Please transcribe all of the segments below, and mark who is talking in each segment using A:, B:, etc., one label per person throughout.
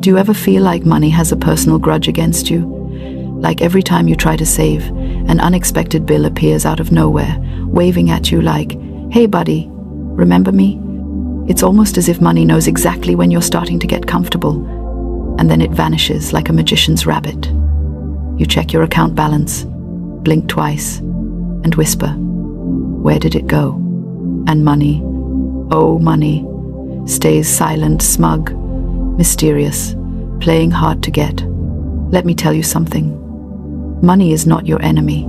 A: Do you ever feel like money has a personal grudge against you? Like every time you try to save, an unexpected bill appears out of nowhere, waving at you like, "Hey buddy, remember me?" It's almost as if money knows exactly when you're starting to get comfortable, and then it vanishes like a magician's rabbit. You check your account balance, blink twice, and whisper, "Where did it go?" And money, oh money, stays silent, smug, mysterious, playing hard to get. Let me tell you something. Money is not your enemy.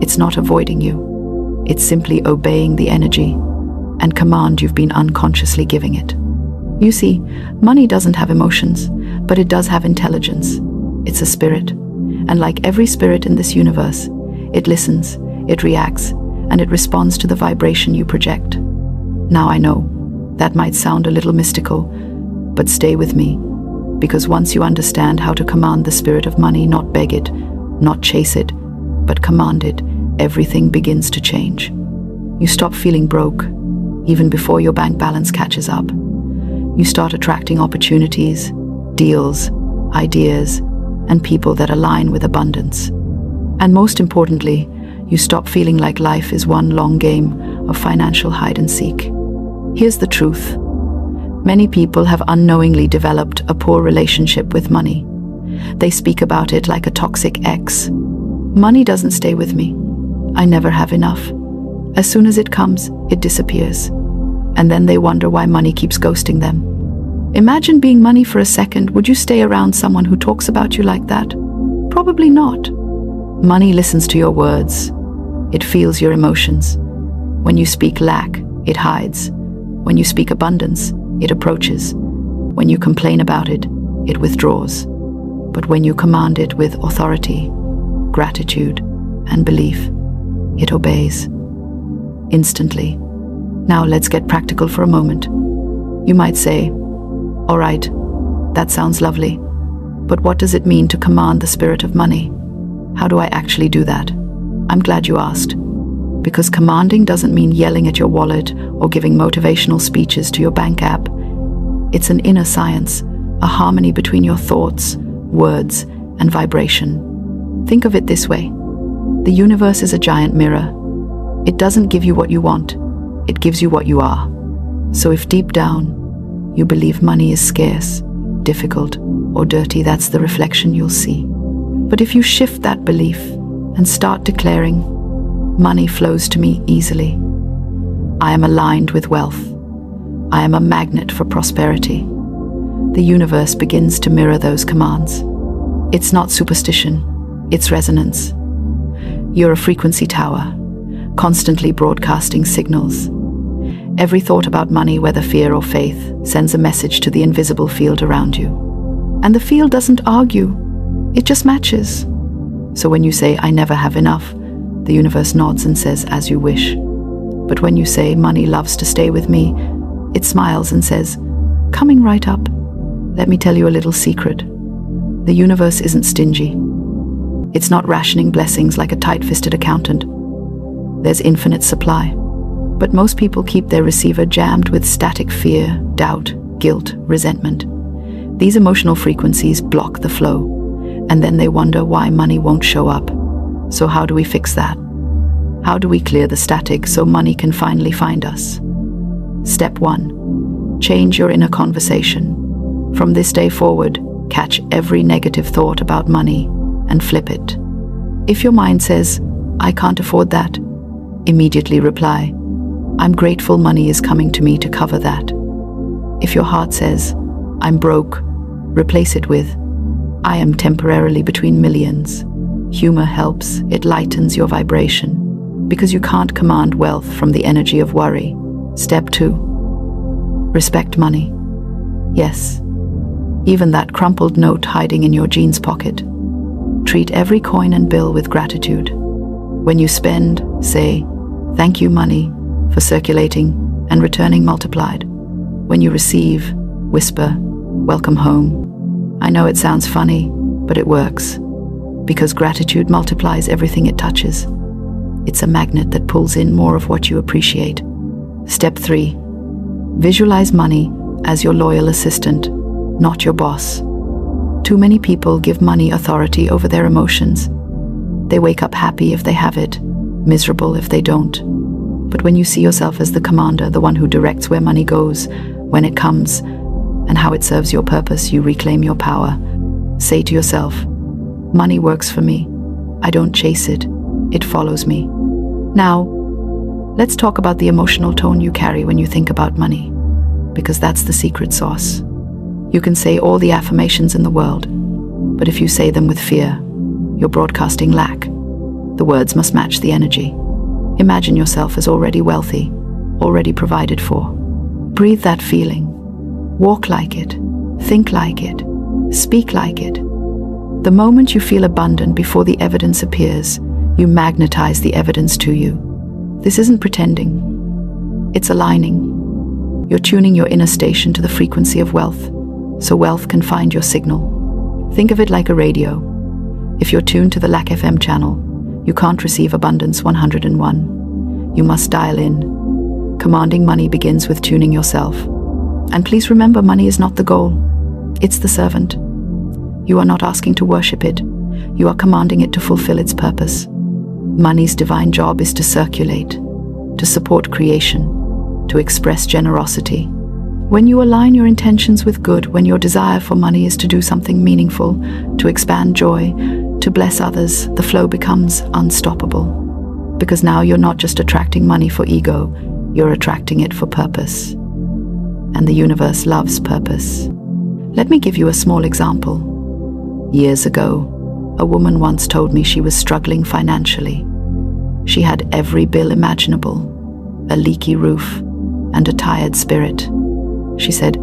A: It's not avoiding you. It's simply obeying the energy and command you've been unconsciously giving it. You see, money doesn't have emotions, but it does have intelligence. It's a spirit, and like every spirit in this universe, it listens, it reacts, and it responds to the vibration you project. Now I know, that might sound a little mystical, but stay with me, because once you understand how to command the spirit of money, not beg it, not chase it, but command it, everything begins to change. You stop feeling broke, even before your bank balance catches up. You start attracting opportunities, deals, ideas, and people that align with abundance. And most importantly, you stop feeling like life is one long game of financial hide and seek. Here's the truth. Many people have unknowingly developed a poor relationship with money. They speak about it like a toxic ex. Money doesn't stay with me. I never have enough. As soon as it comes, it disappears. And then they wonder why money keeps ghosting them. Imagine being money for a second. Would you stay around someone who talks about you like that? Probably not. Money listens to your words. It feels your emotions. When you speak lack, it hides. When you speak abundance, it approaches. When you complain about it, it withdraws. But when you command it with authority, gratitude, and belief, it obeys. Instantly. Now let's get practical for a moment. You might say, "All right, that sounds lovely, but what does it mean to command the spirit of money? How do I actually do that?" I'm glad you asked. Because commanding doesn't mean yelling at your wallet or giving motivational speeches to your bank app. It's an inner science, a harmony between your thoughts, words, and vibration. Think of it this way. The universe is a giant mirror. It doesn't give you what you want. It gives you what you are. So if deep down you believe money is scarce, difficult, or dirty, that's the reflection you'll see. But if you shift that belief and start declaring, "Money flows to me easily. I am aligned with wealth. I am a magnet for prosperity," the universe begins to mirror those commands. It's not superstition, it's resonance. You're a frequency tower, constantly broadcasting signals. Every thought about money, whether fear or faith, sends a message to the invisible field around you. And the field doesn't argue, it just matches. So when you say, "I never have enough," the universe nods and says, "As you wish." But when you say, "Money loves to stay with me," it smiles and says, "Coming right up." Let me tell you a little secret. The universe isn't stingy. It's not rationing blessings like a tight-fisted accountant. There's infinite supply. But most people keep their receiver jammed with static fear, doubt, guilt, resentment. These emotional frequencies block the flow, and then they wonder why money won't show up. So how do we fix that? How do we clear the static so money can finally find us? Step 1. Change your inner conversation. From this day forward, catch every negative thought about money and flip it. If your mind says, "I can't afford that," immediately reply, "I'm grateful money is coming to me to cover that." If your heart says, "I'm broke," replace it with, "I am temporarily between millions." Humor helps, it lightens your vibration, because you can't command wealth from the energy of worry. Step 2. Respect money. Yes, even that crumpled note hiding in your jeans pocket. Treat every coin and bill with gratitude. When you spend, say, "Thank you, money," for circulating and returning multiplied. When you receive, whisper, "Welcome home." I know it sounds funny, but it works. Because gratitude multiplies everything it touches. It's a magnet that pulls in more of what you appreciate. Step 3. Visualize money as your loyal assistant, not your boss. Too many people give money authority over their emotions. They wake up happy if they have it, miserable if they don't. But when you see yourself as the commander, the one who directs where money goes, when it comes, and how it serves your purpose, you reclaim your power. Say to yourself, money works for me. I don't chase it. It follows me. Now, let's talk about the emotional tone you carry when you think about money, because that's the secret sauce. You can say all the affirmations in the world, but if you say them with fear, you're broadcasting lack. The words must match the energy. Imagine yourself as already wealthy, already provided for. Breathe that feeling. Walk like it. Think like it. Speak like it. The moment you feel abundant before the evidence appears, you magnetize the evidence to you. This isn't pretending. It's aligning. You're tuning your inner station to the frequency of wealth, so wealth can find your signal. Think of it like a radio. If you're tuned to the Lack FM channel, you can't receive Abundance 101. You must dial in. Commanding money begins with tuning yourself. And please remember, money is not the goal. It's the servant. You are not asking to worship it. You are commanding it to fulfill its purpose. Money's divine job is to circulate, to support creation, to express generosity. When you align your intentions with good, when your desire for money is to do something meaningful, to expand joy, to bless others, the flow becomes unstoppable. Because now you're not just attracting money for ego, you're attracting it for purpose. And the universe loves purpose. Let me give you a small example. Years ago, a woman once told me she was struggling financially. She had every bill imaginable, a leaky roof, and a tired spirit. She said,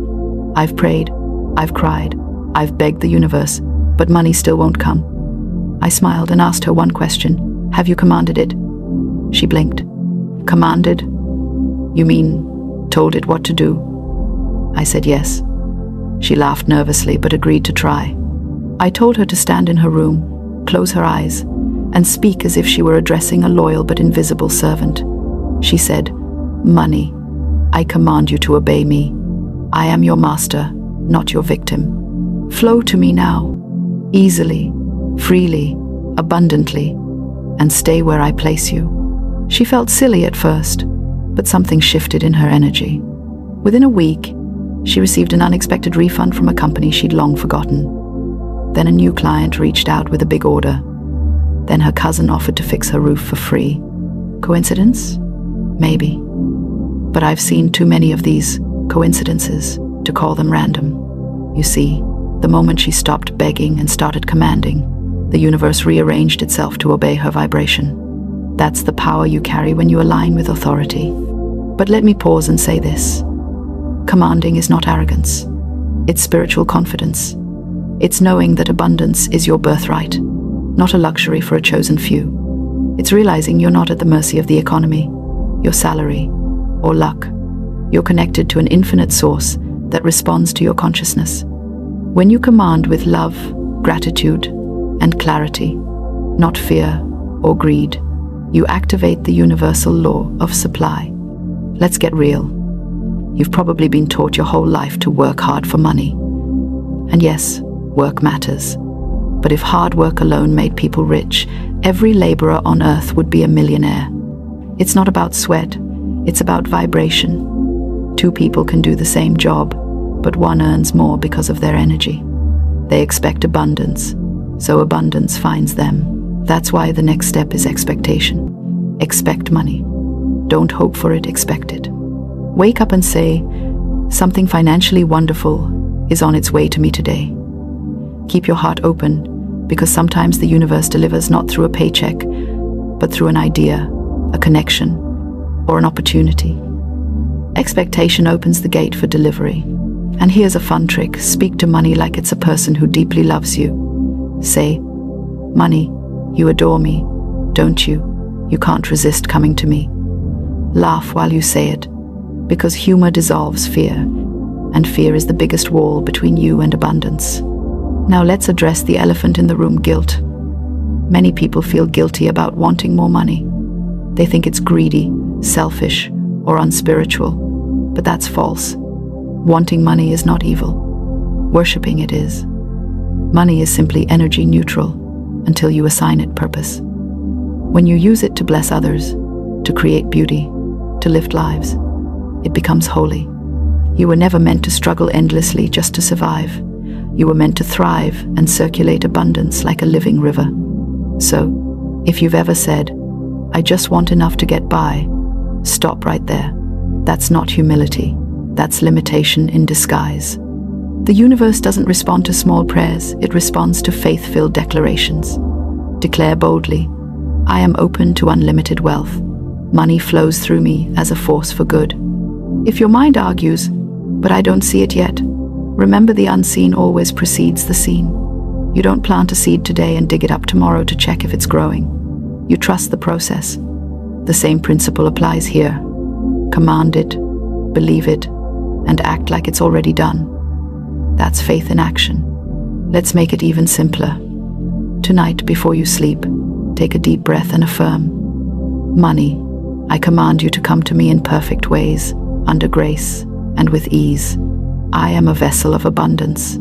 A: "I've prayed, I've cried, I've begged the universe, but money still won't come." I smiled and asked her one question, "Have you commanded it?" She blinked. "Commanded? You mean told it what to do?" I said yes. She laughed nervously but agreed to try. I told her to stand in her room, close her eyes, and speak as if she were addressing a loyal but invisible servant. She said, "Money, I command you to obey me. I am your master, not your victim. Flow to me now, easily, freely, abundantly, and stay where I place you." She felt silly at first, but something shifted in her energy. Within a week, she received an unexpected refund from a company she'd long forgotten. Then a new client reached out with a big order. Then her cousin offered to fix her roof for free. Coincidence? Maybe. But I've seen too many of these coincidences to call them random. You see, the moment she stopped begging and started commanding, the universe rearranged itself to obey her vibration. That's the power you carry when you align with authority. But let me pause and say this. Commanding is not arrogance. It's spiritual confidence. It's knowing that abundance is your birthright, not a luxury for a chosen few. It's realizing you're not at the mercy of the economy, your salary, or luck. You're connected to an infinite source that responds to your consciousness. When you command with love, gratitude, and clarity, not fear or greed, you activate the universal law of supply. Let's get real. You've probably been taught your whole life to work hard for money. And yes, work matters. But if hard work alone made people rich, every laborer on earth would be a millionaire. It's not about sweat, it's about vibration. Two people can do the same job, but one earns more because of their energy. They expect abundance, so abundance finds them. That's why the next step is expectation. Expect money. Don't hope for it, expect it. Wake up and say, something financially wonderful is on its way to me today. Keep your heart open, because sometimes the universe delivers not through a paycheck, but through an idea, a connection, or an opportunity. Expectation opens the gate for delivery. And here's a fun trick. Speak to money like it's a person who deeply loves you. Say, "Money, you adore me, don't you? You can't resist coming to me." Laugh while you say it, because humor dissolves fear, and fear is the biggest wall between you and abundance. Now let's address the elephant in the room, guilt. Many people feel guilty about wanting more money. They think it's greedy, selfish, or unspiritual, but that's false. Wanting money is not evil. Worshipping it is. Money is simply energy neutral until you assign it purpose. When you use it to bless others, to create beauty, to lift lives, it becomes holy. You were never meant to struggle endlessly just to survive. You were meant to thrive and circulate abundance like a living river. So, if you've ever said, "I just want enough to get by," stop right there. That's not humility. That's limitation in disguise. The universe doesn't respond to small prayers, it responds to faith-filled declarations. Declare boldly, "I am open to unlimited wealth. Money flows through me as a force for good." If your mind argues, "But I don't see it yet," remember the unseen always precedes the seen. You don't plant a seed today and dig it up tomorrow to check if it's growing. You trust the process. The same principle applies here. Command it, believe it, and act like it's already done. That's faith in action. Let's make it even simpler. Tonight, before you sleep, take a deep breath and affirm, "Money, I command you to come to me in perfect ways, under grace, and with ease. I am a vessel of abundance.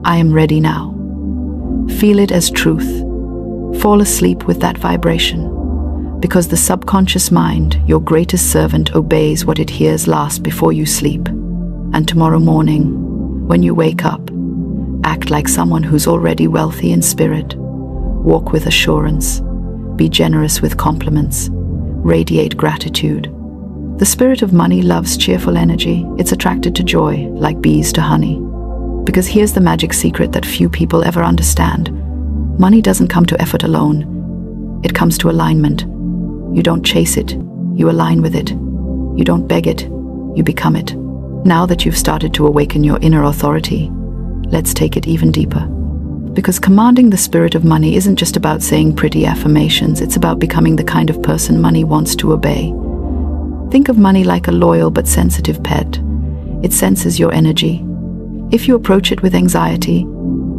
A: I am ready now." Feel it as truth. Fall asleep with that vibration. Because the subconscious mind, your greatest servant, obeys what it hears last before you sleep. And tomorrow morning, when you wake up, act like someone who's already wealthy in spirit. Walk with assurance. Be generous with compliments. Radiate gratitude. The spirit of money loves cheerful energy. It's attracted to joy, like bees to honey. Because here's the magic secret that few people ever understand. Money doesn't come to effort alone. It comes to alignment. You don't chase it, you align with it. You don't beg it, you become it. Now that you've started to awaken your inner authority, let's take it even deeper. Because commanding the spirit of money isn't just about saying pretty affirmations, it's about becoming the kind of person money wants to obey. Think of money like a loyal but sensitive pet. It senses your energy. If you approach it with anxiety,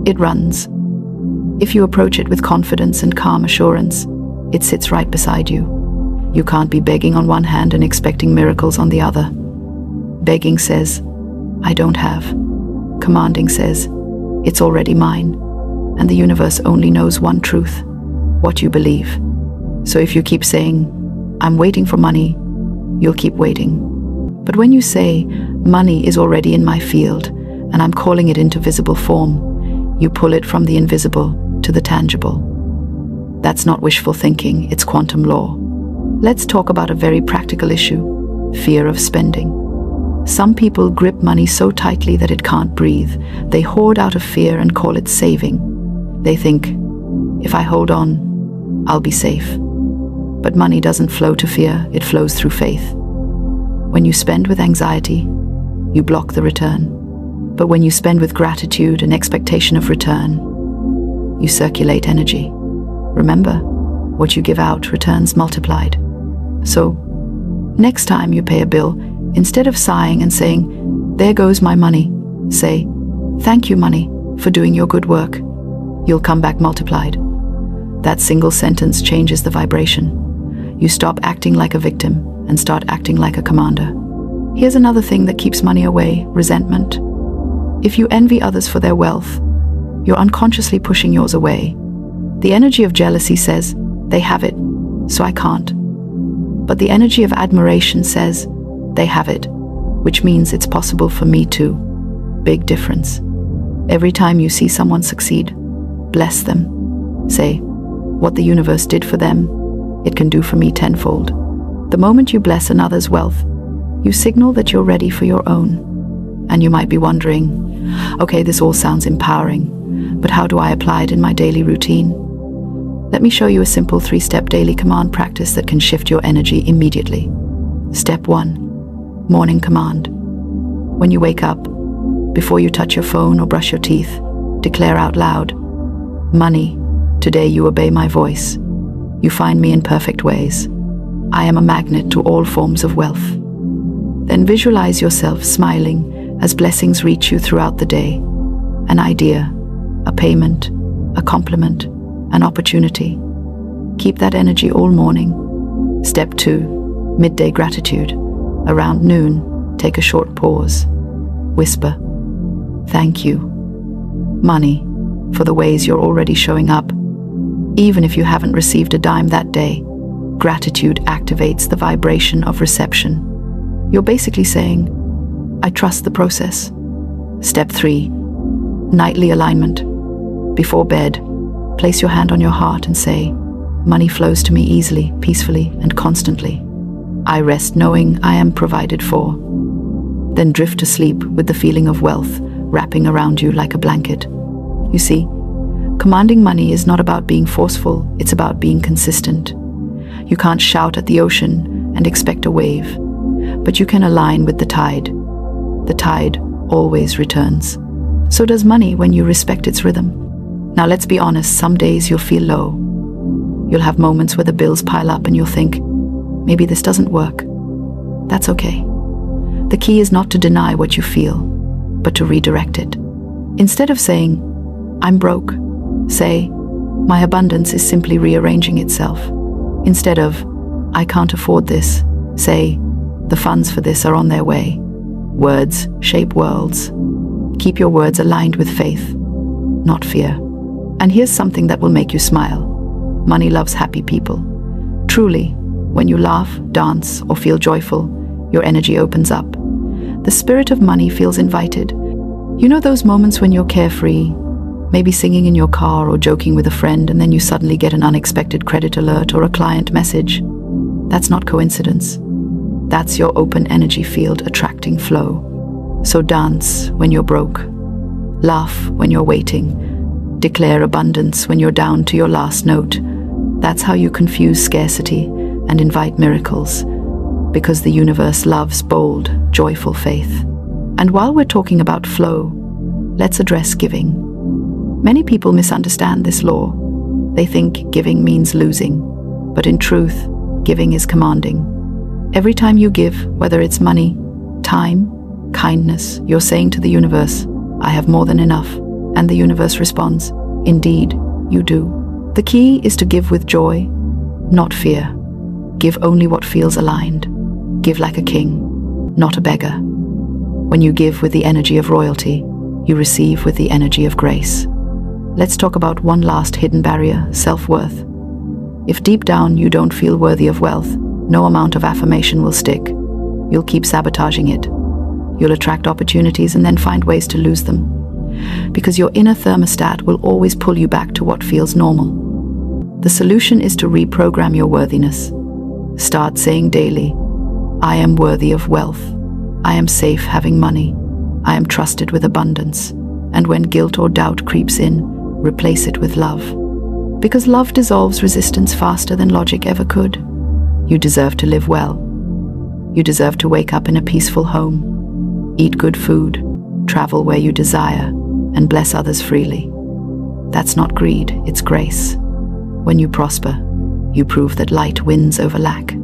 A: it runs. If you approach it with confidence and calm assurance, it sits right beside you. You can't be begging on one hand and expecting miracles on the other. Begging says, "I don't have." Commanding says, "It's already mine." And the universe only knows one truth, what you believe. So if you keep saying, "I'm waiting for money," you'll keep waiting. But when you say, "Money is already in my field, and I'm calling it into visible form," you pull it from the invisible to the tangible. That's not wishful thinking, it's quantum law. Let's talk about a very practical issue, fear of spending. Some people grip money so tightly that it can't breathe. They hoard out of fear and call it saving. They think, "If I hold on, I'll be safe." But money doesn't flow to fear, it flows through faith. When you spend with anxiety, you block the return. But when you spend with gratitude and expectation of return, you circulate energy. Remember, what you give out returns multiplied. So, next time you pay a bill, instead of sighing and saying, "There goes my money," say, "Thank you, money, for doing your good work." You'll come back multiplied. That single sentence changes the vibration. You stop acting like a victim and start acting like a commander. Here's another thing that keeps money away: resentment. If you envy others for their wealth, you're unconsciously pushing yours away. The energy of jealousy says, "They have it, so I can't." But the energy of admiration says, "They have it, which means it's possible for me too." Big difference. Every time you see someone succeed, bless them. Say, "What the universe did for them, it can do for me tenfold." The moment you bless another's wealth, you signal that you're ready for your own. And you might be wondering, okay, this all sounds empowering, but how do I apply it in my daily routine? Let me show you a simple 3-step daily command practice that can shift your energy immediately. Step 1. Morning command. When you wake up, before you touch your phone or brush your teeth, declare out loud, "Money, today you obey my voice. You find me in perfect ways. I am a magnet to all forms of wealth." Then visualize yourself smiling as blessings reach you throughout the day. An idea, a payment, a compliment, an opportunity. Keep that energy all morning. Step 2. Midday gratitude. Around noon, take a short pause. Whisper, "Thank you, money, for the ways you're already showing up. Even if you haven't received a dime that day, gratitude activates the vibration of reception. You're basically saying, I trust the process. Step 3. Nightly alignment. Before bed, place your hand on your heart and say, money flows to me easily, peacefully, and constantly. I rest knowing I am provided for. Then drift to sleep with the feeling of wealth wrapping around you like a blanket. You see, commanding money is not about being forceful, it's about being consistent. You can't shout at the ocean and expect a wave, but you can align with the tide. The tide always returns. So does money when you respect its rhythm. Now let's be honest, some days you'll feel low. You'll have moments where the bills pile up and you'll think, maybe this doesn't work. That's okay. The key is not to deny what you feel, but to redirect it. Instead of saying, I'm broke, say, my abundance is simply rearranging itself. Instead of, I can't afford this, say, the funds for this are on their way. Words shape worlds. Keep your words aligned with faith, not fear. And here's something that will make you smile. Money loves happy people. Truly, when you laugh, dance, or feel joyful, your energy opens up. The spirit of money feels invited. You know those moments when you're carefree, maybe singing in your car or joking with a friend, and then you suddenly get an unexpected credit alert or a client message? That's not coincidence. That's your open energy field attracting flow. So dance when you're broke. Laugh when you're waiting. Declare abundance when you're down to your last note. That's how you confuse scarcity and invite miracles, because the universe loves bold, joyful faith. And while we're talking about flow, let's address giving. Many people misunderstand this law. They think giving means losing, but in truth, giving is commanding. Every time you give, whether it's money, time, kindness, you're saying to the universe, I have more than enough. And the universe responds, indeed, you do. The key is to give with joy, not fear. Give only what feels aligned. Give like a king, not a beggar. When you give with the energy of royalty, you receive with the energy of grace. Let's talk about one last hidden barrier, self-worth. If deep down you don't feel worthy of wealth, no amount of affirmation will stick. You'll keep sabotaging it. You'll attract opportunities and then find ways to lose them. Because your inner thermostat will always pull you back to what feels normal. The solution is to reprogram your worthiness. Start saying daily, I am worthy of wealth. I am safe having money. I am trusted with abundance. And when guilt or doubt creeps in, replace it with love. Because love dissolves resistance faster than logic ever could. You deserve to live well. You deserve to wake up in a peaceful home, eat good food, travel where you desire, and bless others freely. That's not greed, it's grace. When you prosper, you prove that light wins over lack.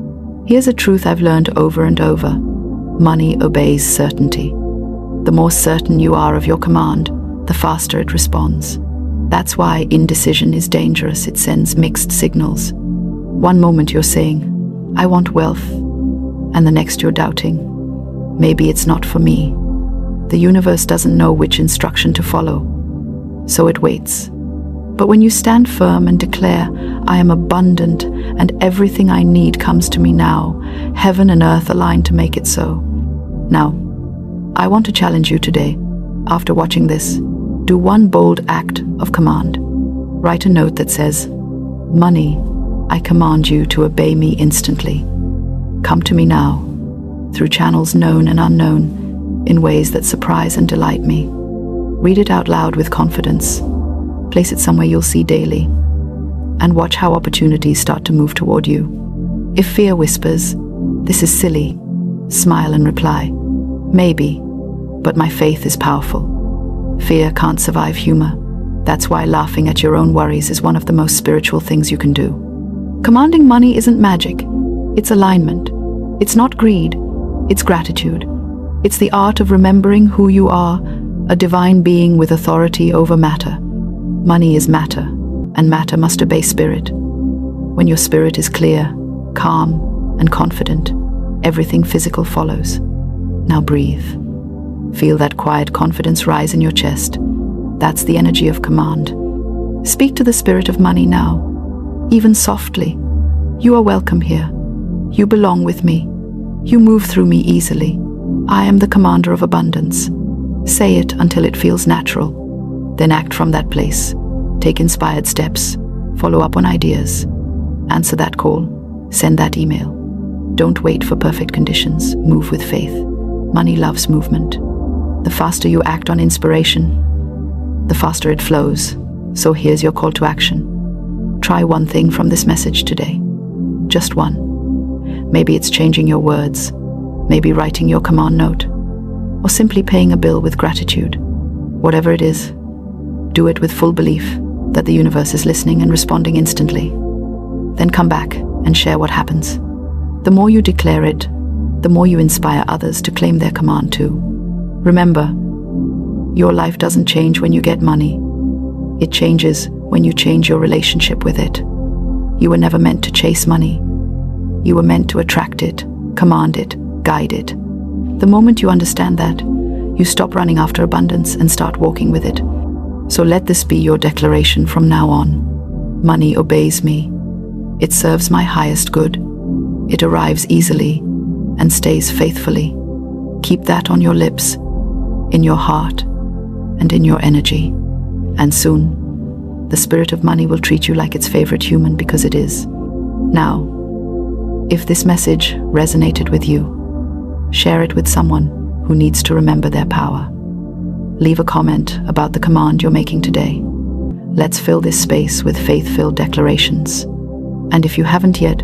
A: Here's a truth I've learned over and over. Money obeys certainty. The more certain you are of your command, the faster it responds. That's why indecision is dangerous. It sends mixed signals. One moment you're saying, I want wealth, and the next you're doubting, maybe it's not for me. The universe doesn't know which instruction to follow, so it waits. But when you stand firm and declare, I am abundant and everything I need comes to me now, heaven and earth align to make it so. Now, I want to challenge you today. After watching this, do one bold act of command. Write a note that says, money, I command you to obey me instantly. Come to me now, through channels known and unknown, in ways that surprise and delight me. Read it out loud with confidence. Place it somewhere you'll see daily. And watch how opportunities start to move toward you. If fear whispers, this is silly, smile and reply, maybe, but my faith is powerful. Fear can't survive humor. That's why laughing at your own worries is one of the most spiritual things you can do. Commanding money isn't magic. It's alignment. It's not greed. It's gratitude. It's the art of remembering who you are, a divine being with authority over matter. Money is matter, and matter must obey spirit. When your spirit is clear, calm, and confident, everything physical follows. Now breathe. Feel that quiet confidence rise in your chest. That's the energy of command. Speak to the spirit of money now, even softly. You are welcome here. You belong with me. You move through me easily. I am the commander of abundance. Say it until it feels natural. Then act from that place. Take inspired steps. Follow up on ideas. Answer that call. Send that email. Don't wait for perfect conditions. Move with faith. Money loves movement. The faster you act on inspiration, the faster it flows. So here's your call to action. Try one thing from this message today. Just one. Maybe it's changing your words, maybe writing your command note, or simply paying a bill with gratitude. Whatever it is, do it with full belief that the universe is listening and responding instantly. Then come back and share what happens. The more you declare it, the more you inspire others to claim their command too. Remember, your life doesn't change when you get money. It changes when you change your relationship with it. You were never meant to chase money. You were meant to attract it, command it, guide it. The moment you understand that, you stop running after abundance and start walking with it. So let this be your declaration from now on. Money obeys me. It serves my highest good. It arrives easily and stays faithfully. Keep that on your lips, in your heart, and in your energy. And soon, the spirit of money will treat you like its favorite human, because it is. Now, if this message resonated with you, share it with someone who needs to remember their power. Leave a comment about the command you're making today. Let's fill this space with faith-filled declarations. And if you haven't yet,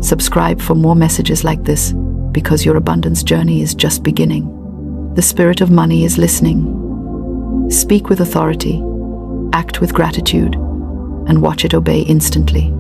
A: subscribe for more messages like this, because your abundance journey is just beginning. The spirit of money is listening. Speak with authority, act with gratitude, and watch it obey instantly.